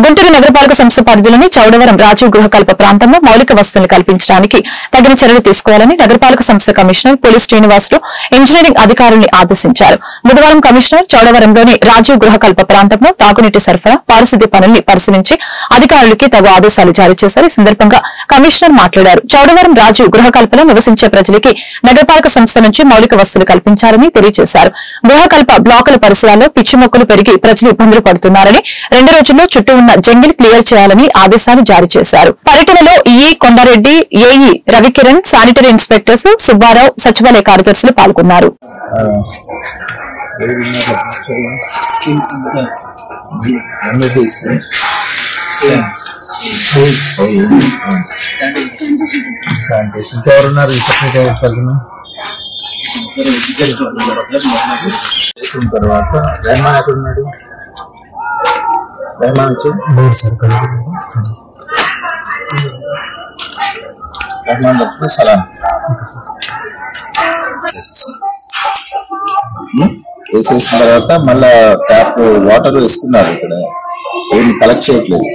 గుంటూరు నగరపాలక సంస్థ పరిధిలోని చౌడవరం రాజీవ్ గృహకల్ప ప్రాంతంలో మౌలిక వసతులు కల్పించడానికి తగిన చర్యలు తీసుకోవాలని నగరపాలక సంస్థ కమిషనర్ పోలీస్ శ్రీనివాసులు ఇంజనీరింగ్ అధికారుల్ని ఆదేశించారు. బుధవారం కమిషనర్ చౌడవరంలోని రాజీవ్ గృహకల్ప ప్రాంతంలో తాగునీటి సరఫరా, పారిశుద్ధ్య పనుల్ని పరిశీలించి అధికారులకి తగు ఆదేశాలు జారీ చేశారు. ఈ సందర్భంగా కమిషనర్ మాట్లాడారు. చౌడవరం రాజీవ్ గృహకల్పలో నివసించే ప్రజలకి నగరపాలక సంస్థ నుంచి మౌలిక వసతులు కల్పించాలని తెలియజేశారు. గృహకల్ప బ్లాకుల పరిసరాల్లో పిచ్చి మొక్కలు పెరిగి ప్రజలు ఇబ్బందులు పడుతున్నారని, 2 రోజుల్లో చుట్టూ ఉన్న జంగిల్ క్లియర్ చేయాలని ఆదేశాలు జారీ చేశారు. పర్యటనలో EE Kondareddy, AE Ravikiran, sanitary inspectors Subbarao, సచివాలయ కార్యదర్శులు పాల్గొన్నారు. తర్వాత రెహమాన్ ఎక్కడ ఉన్నాడు? రెహమాన్ రెహమాన్ వచ్చిన సలాం వేసేసిన తర్వాత మళ్ళా ట్యాప్ వాటర్ ఇస్తున్నారు. ఇక్కడ ఏం కలెక్ట్ చేయట్లేదు.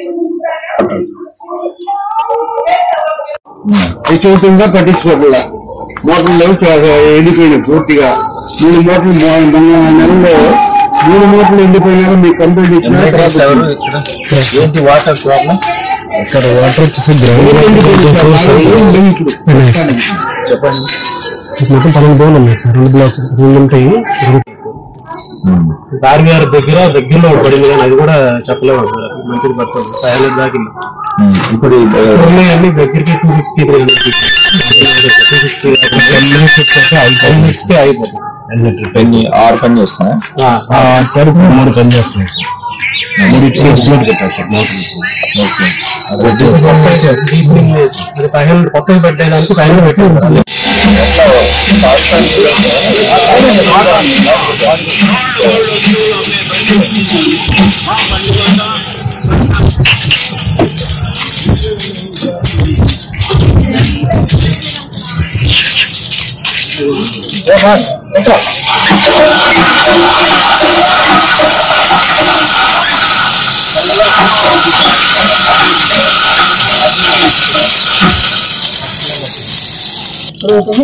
చూస్తుందా పట్టించుకోకుండా మోటార్లు ఎండిపోయినాయి పూర్తిగా. 3 మోటార్లు నెలలో 3 మోటార్లు ఎండిపోయినాక మీకు కంప్లీట్ ఏంటి వాటర్ ప్రాబ్లం సార్? వాటర్ వచ్చేసి చెప్పండి. మొత్తం 12 బోర్లు ఉన్నాయి సార్. 2 బ్లాక్ 2 ఉంటాయి. దారి గారి దగ్గరలో పడింది కానీ అది కూడా చెప్పలేము. మంచిది పడుతుంది. 500 దాకా ఇప్పుడు అన్ని దగ్గరికి 250 అయిపోతుంది. 6 పని చేస్తాను సార్. 3 పని చేస్తున్నాయి సార్. 3 ఎస్టిమేట్ పెట్టారు సార్. 500 కొత్తగా పెట్టేదానికి 500 పెట్టారు. చూసి